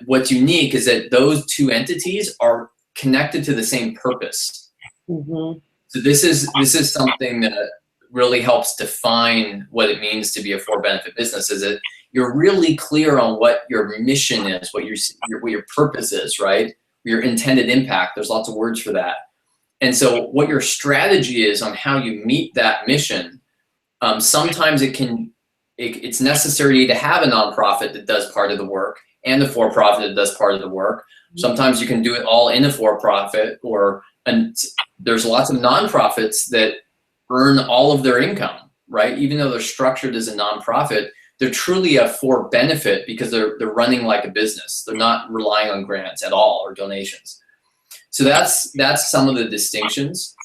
what's unique is that those two entities are connected to the same purpose. So this is something that really helps define what it means to be a for-benefit business. Is that you're really clear on what your mission is, what your purpose is, right? Your intended impact. There's lots of words for that. And so what your strategy is on how you meet that mission, sometimes it's necessary to have a nonprofit that does part of the work and a for-profit that does part of the work. Sometimes you can do it all in a for-profit, and there's lots of nonprofits that earn all of their income, right? Even though they're structured as a nonprofit, they're truly a for benefit because they're running like a business. They're not relying on grants at all or donations. So that's some of the distinctions.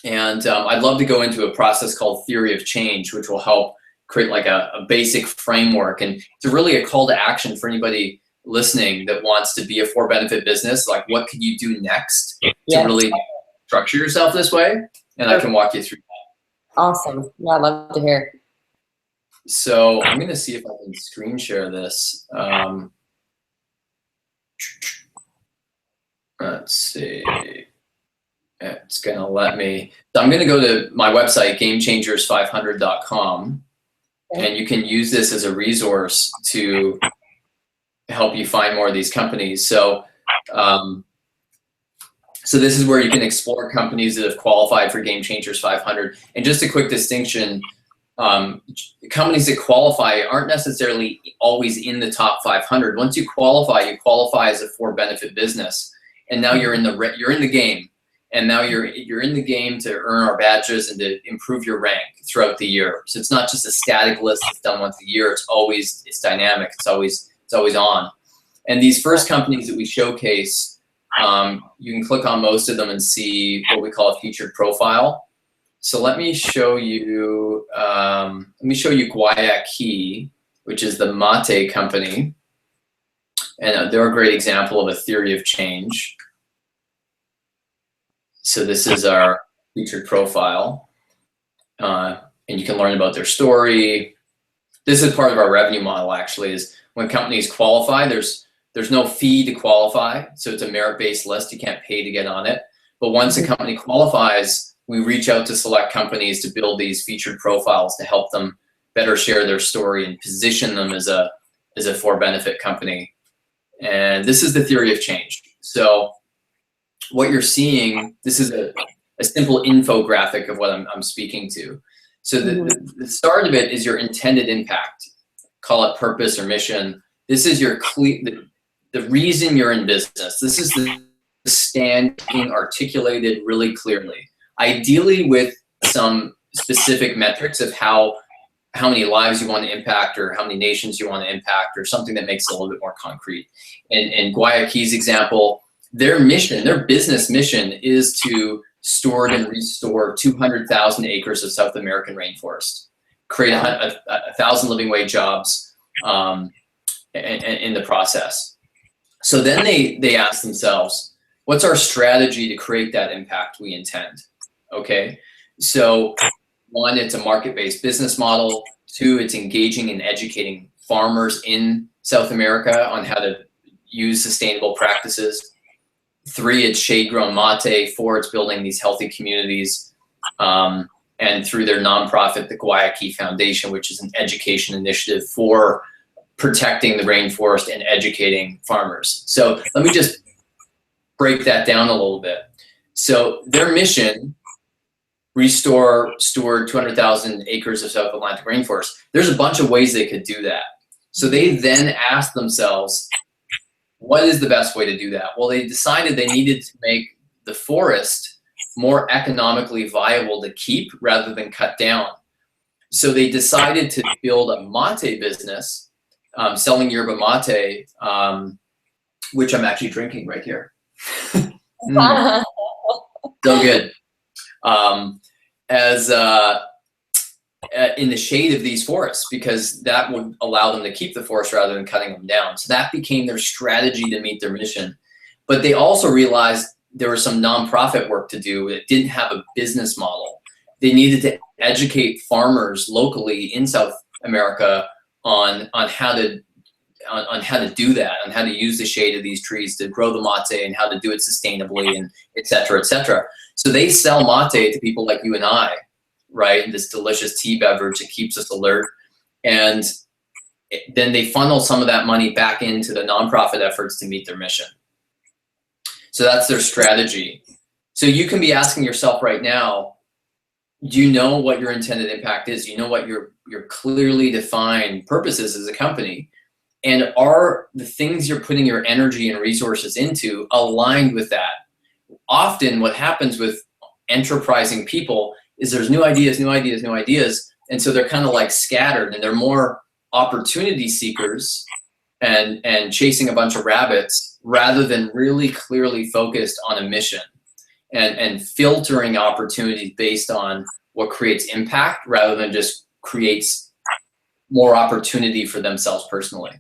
And I'd love to go into a process called theory of change, which will help create like a basic framework. And it's really a call to action for anybody listening that wants to be a for benefit business. Like, what can you do next to really structure yourself this way? And I can walk you through that. Awesome. Yeah, I'd love to hear. So I'm going to see if I can screen share this. Let's see. It's going to let me. So I'm going to go to my website, gamechangers500.com, and you can use this as a resource to help you find more of these companies. So, so this is where you can explore companies that have qualified for Game Changers 500. And just a quick distinction, companies that qualify aren't necessarily always in the top 500. Once you qualify as a for-benefit business, and now you're in the game. And now you're in the game to earn our badges and to improve your rank throughout the year. So it's not just a static list that's done once a year. It's dynamic. It's always on. And these first companies that we showcase, you can click on most of them and see what we call a featured profile. So let me show you. Guayaquil, which is the mate company, and they're a great example of a theory of change. So this is our featured profile, and you can learn about their story. This is part of our revenue model, actually, is when companies qualify, there's no fee to qualify, so it's a merit-based list. You can't pay to get on it. But once a company qualifies, we reach out to select companies to build these featured profiles to help them better share their story and position them as a for-benefit company. And this is the theory of change. So what you're seeing, this is a simple infographic of what I'm speaking to. So the start of it is your intended impact. Call it purpose or mission. This is your the reason you're in business. This is the stand being articulated really clearly. Ideally with some specific metrics of how many lives you want to impact, or how many nations you want to impact, or something that makes it a little bit more concrete. In Guayaquil's example, their mission, their business mission, is to steward and restore 200,000 acres of South American rainforest, create 1,000 living wage jobs in the process. So then they ask themselves, what's our strategy to create that impact we intend? Okay, so one, it's a market-based business model. 2, it's engaging and educating farmers in South America on how to use sustainable practices. 3, it's shade-grown mate. 4, it's building these healthy communities, and through their nonprofit, the Guayaquil Foundation, which is an education initiative for protecting the rainforest and educating farmers. So let me just break that down a little bit. So their mission, restore, steward 200,000 acres of South Atlantic rainforest. There's a bunch of ways they could do that. So they then asked themselves, what is the best way to do that? Well, they decided they needed to make the forest more economically viable to keep rather than cut down. So they decided to build a mate business, selling yerba mate, which I'm actually drinking right here. So good. In the shade of these forests, because that would allow them to keep the forest rather than cutting them down. So that became their strategy to meet their mission. But they also realized there was some nonprofit work to do. It didn't have a business model. They needed to educate farmers locally in South America on how to do that, on how to use the shade of these trees to grow the mate and how to do it sustainably, and et cetera, et cetera. So they sell mate to people like you and I, right? And this delicious tea beverage that keeps us alert. And then they funnel some of that money back into the nonprofit efforts to meet their mission. So that's their strategy. So you can be asking yourself right now, do you know what your intended impact is? Do you know what your clearly defined purpose is as a company? And are the things you're putting your energy and resources into aligned with that? Often what happens with enterprising people is there's new ideas, and so they're kind of like scattered, and they're more opportunity seekers and chasing a bunch of rabbits rather than really clearly focused on a mission and filtering opportunities based on what creates impact rather than just creates more opportunity for themselves personally.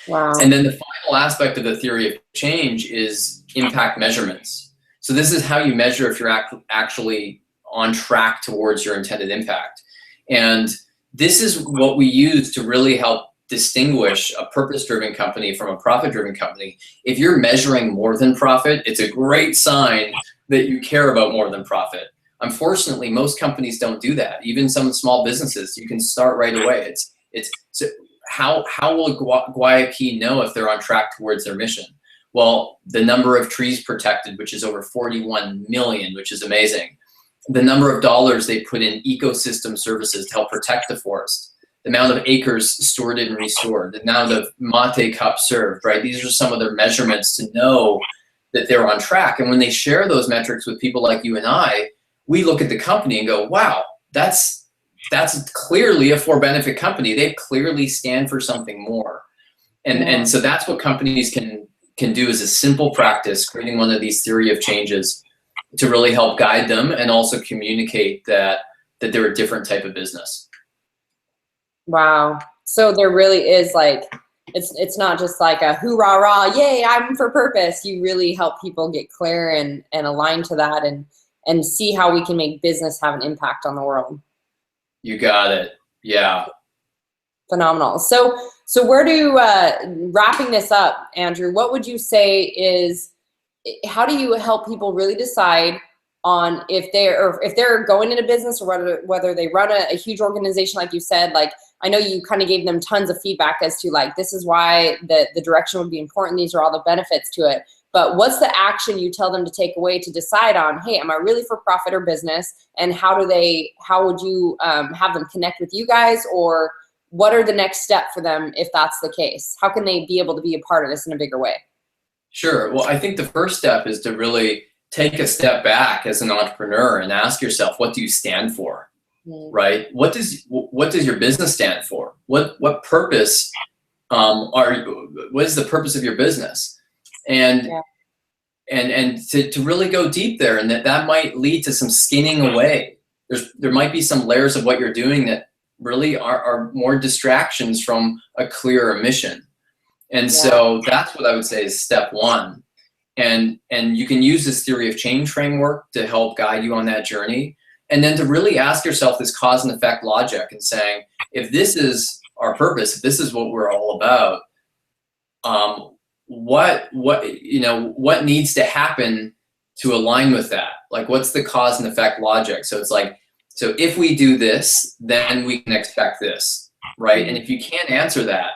Wow. And then the final aspect of the theory of change is impact measurements. So this is how you measure if you're actually on track towards your intended impact. And this is what we use to really help distinguish a purpose-driven company from a profit-driven company. If you're measuring more than profit, it's a great sign that you care about more than profit. Unfortunately, most companies don't do that. Even some small businesses, you can start right away. So how will Guayaquil know if they're on track towards their mission? Well, the number of trees protected, which is over 41 million, which is amazing. The number of dollars they put in ecosystem services to help protect the forest. The amount of acres stewarded and restored. The amount of mate cups served, right? These are some of their measurements to know that they're on track. And when they share those metrics with people like you and I, we look at the company and go, wow, that's clearly a for-benefit company. They clearly stand for something more. And so that's what companies can do as a simple practice, creating one of these theory of changes to really help guide them and also communicate that they're a different type of business. Wow. So there really is like, it's not just like a hoorah rah, yay, I'm for purpose. You really help people get clear and align to that and see how we can make business have an impact on the world. You got it. Yeah. Phenomenal. So where do, wrapping this up, Andrew, what would you say is, how do you help people really decide on if they're going into business or whether they run a huge organization, like you said? Like, I know you kind of gave them tons of feedback as to like, this is why the direction would be important. These are all the benefits to it. But what's the action you tell them to take away to decide on, hey, am I really for profit or business? And how would you have them connect with you guys, or what are the next step for them if that's the case? How can they be able to be a part of this in a bigger way? Sure. Well, I think the first step is to really take a step back as an entrepreneur and ask yourself, what do you stand for? Right? What does your business stand for? What purpose what is the purpose of your business? And to really go deep there, and that might lead to some skinning away. There might be some layers of what you're doing that really are more distractions from a clearer mission. And so that's what I would say is step one. And you can use this theory of change framework to help guide you on that journey. And then to really ask yourself this cause and effect logic and saying, if this is our purpose, if this is what we're all about, what needs to happen to align with that? Like, what's the cause and effect logic? So it's like, so if we do this, then we can expect this, right? And if you can't answer that,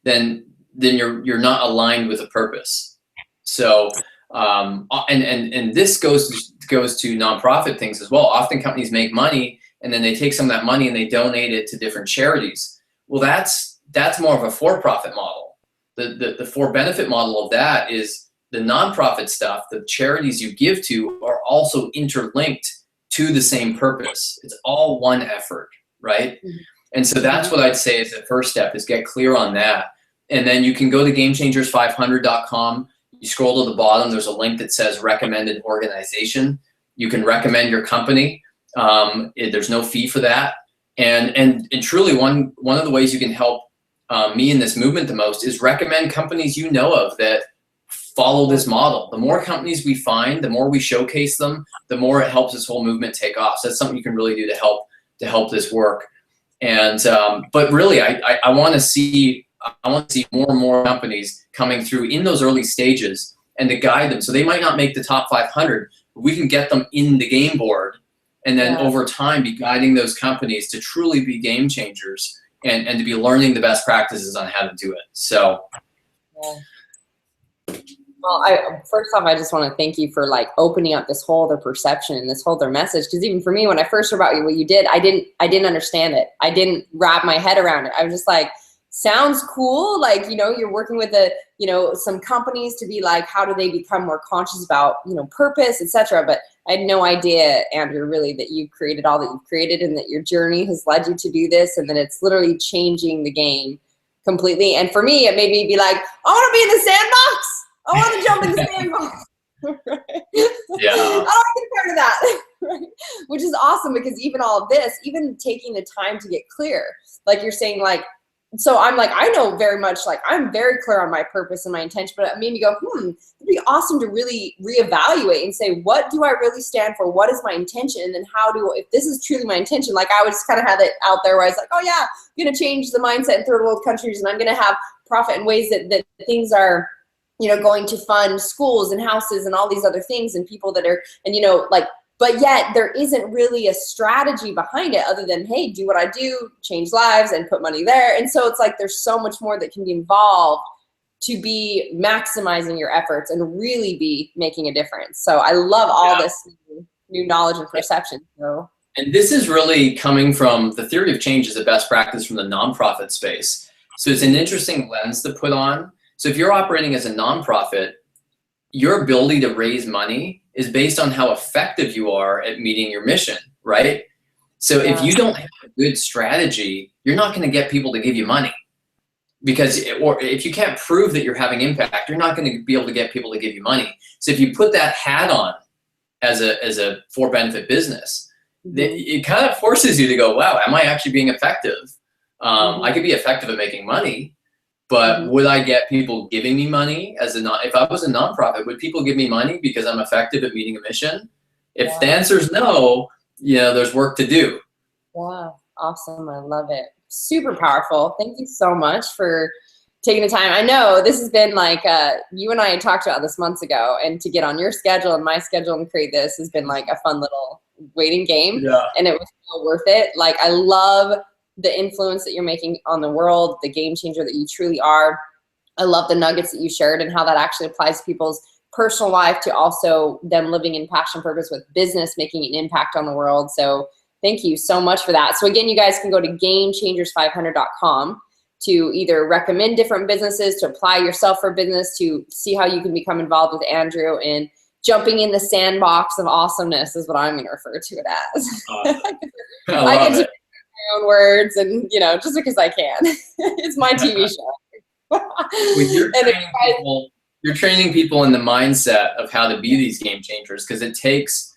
then you're not aligned with a purpose. So and this goes to nonprofit things as well. Often companies make money and then they take some of that money and they donate it to different charities. Well, that's more of a for-profit model. The for-benefit model of that is the nonprofit stuff, the charities you give to are also interlinked to the same purpose. It's all one effort, right? And so that's what I'd say is the first step, is get clear on that. And then you can go to gamechangers500.com. You scroll to the bottom, there's a link that says recommended organization. You can recommend your company. There's no fee for that. And truly one of the ways you can help me in this movement the most is recommend companies you know of that follow this model. The more companies we find, the more we showcase them, the more it helps this whole movement take off. So that's something you can really do to help this work. And but really, I want to see more and more companies coming through in those early stages and to guide them. So they might not make the top 500, but we can get them in the game board, and then over time be guiding those companies to truly be game changers and to be learning the best practices on how to do it. So. Well, first off, I just want to thank you for like opening up this whole other perception and this whole other message. Because even for me, when I first heard about what you did, I didn't understand it. I didn't wrap my head around it. I was just like, sounds cool. Like, you're working with some companies to be like, how do they become more conscious about, purpose, etc. But I had no idea, Andrew, really, that you've created all that you've created and that your journey has led you to do this, and that it's literally changing the game completely. And for me, it made me be like, I want to be in the sandbox. I want to jump in the sandbox. Yeah. I want to be part of that. Right? Which is awesome, because even all of this, even taking the time to get clear, like you're saying, like, so I'm like, I know very much, like, I'm very clear on my purpose and my intention, but it made me go, it'd be awesome to really reevaluate and say, what do I really stand for? What is my intention? And then if this is truly my intention, like I was kind of had it out there where I was like, oh yeah, I'm going to change the mindset in third world countries, and I'm going to have profit in ways that things are, going to fund schools and houses and all these other things and people that are, and but yet there isn't really a strategy behind it other than, hey, do what I do, change lives and put money there. And so it's like, there's so much more that can be involved to be maximizing your efforts and really be making a difference. So I love all this new knowledge and perception. So. And this is really coming from the theory of change as a best practice from the nonprofit space. So it's an interesting lens to put on. So if you're operating as a nonprofit, your ability to raise money is based on how effective you are at meeting your mission, right? So if you don't have a good strategy, you're not going to get people to give you money, or if you can't prove that you're having impact, you're not going to be able to get people to give you money. So if you put that hat on as a for-benefit business, it kind of forces you to go, wow, am I actually being effective? I could be effective at making money, but would I get people giving me money if I was a nonprofit, would people give me money because I'm effective at meeting a mission? If the answer is no, there's work to do. Wow. Awesome. I love it. Super powerful. Thank you so much for taking the time. I know this has been like, you and I had talked about this months ago, and to get on your schedule and my schedule and create this has been like a fun little waiting game. Yeah. And it was so worth it. Like, I love the influence that you're making on the world, the game changer that you truly are. I love the nuggets that you shared and how that actually applies to people's personal life, to also them living in passion purpose with business, making an impact on the world. So thank you so much for that. So again, you guys can go to gamechangers500.com to either recommend different businesses, to apply yourself for business, to see how you can become involved with Andrew, and jumping in the sandbox of awesomeness is what I'm going to refer to it as. I get to my own words, and just because I can. It's my TV show. Well, you're training people in the mindset of how to be these game changers, because it takes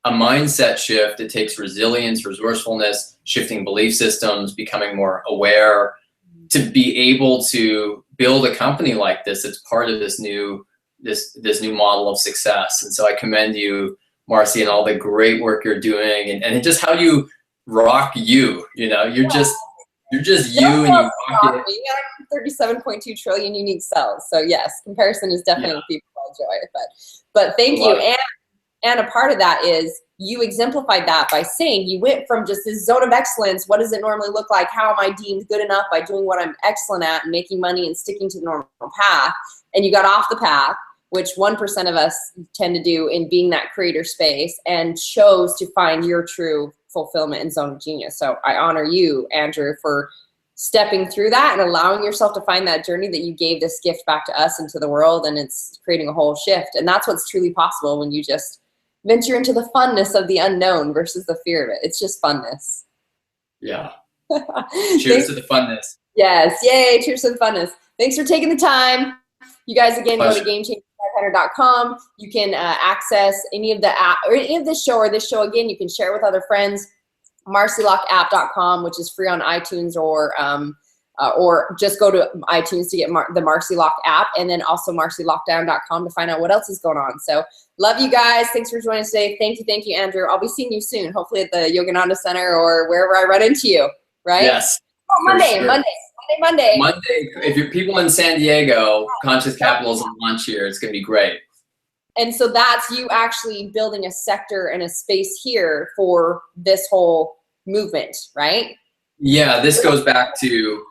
a mindset shift. It takes resilience, resourcefulness, shifting belief systems, becoming more aware to be able to build a company like this. It's part of this new model of success. And so I commend you Marci, and all the great work you're doing, and just how you rock you. You know, you're just you, and you rock it. 37.2 trillion unique cells. So yes, comparison is definitely what people enjoy. But thank you. And a part of that is you exemplified that by saying you went from just this zone of excellence. What does it normally look like? How am I deemed good enough by doing what I'm excellent at and making money and sticking to the normal path? And you got off the path, which 1% of us tend to do in being that creator space, and chose to find your true fulfillment and zone of genius. So I honor you, Andrew, for stepping through that and allowing yourself to find that journey that you gave this gift back to us and to the world, and it's creating a whole shift. And that's what's truly possible when you just venture into the funness of the unknown versus the fear of it. It's just funness. Yeah. Cheers to the funness. Yes. Yay. Cheers to the funness. Thanks for taking the time. You guys, again, go to GameChanger500.com. You can access any of the app or any of this show or this show again. You can share it with other friends. MarciLockApp.com, which is free on iTunes, or just go to iTunes to get the Marci Lock app, and then also MarciLockdown.com to find out what else is going on. So love you guys. Thanks for joining us today. Thank you, Andrew. I'll be seeing you soon, hopefully at the Yogananda Center or wherever I run into you, right? Yes. Oh, Monday. If you're people in San Diego, Conscious Capitalism launch here. It's going to be great. And so that's you actually building a sector and a space here for this whole movement, right? Yeah, this goes back to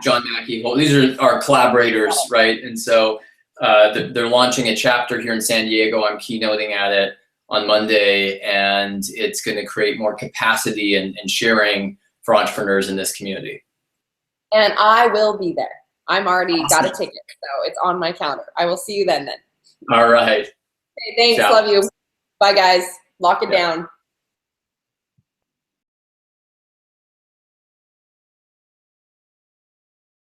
John Mackey. Well, these are our collaborators, right? And so they're launching a chapter here in San Diego. I'm keynoting at it on Monday, and it's going to create more capacity and sharing for entrepreneurs in this community. And I will be there. I'm already got a ticket, so it's on my calendar. I will see you then. All right. Okay, thanks. Ciao. Love you. Bye, guys. Lock it down.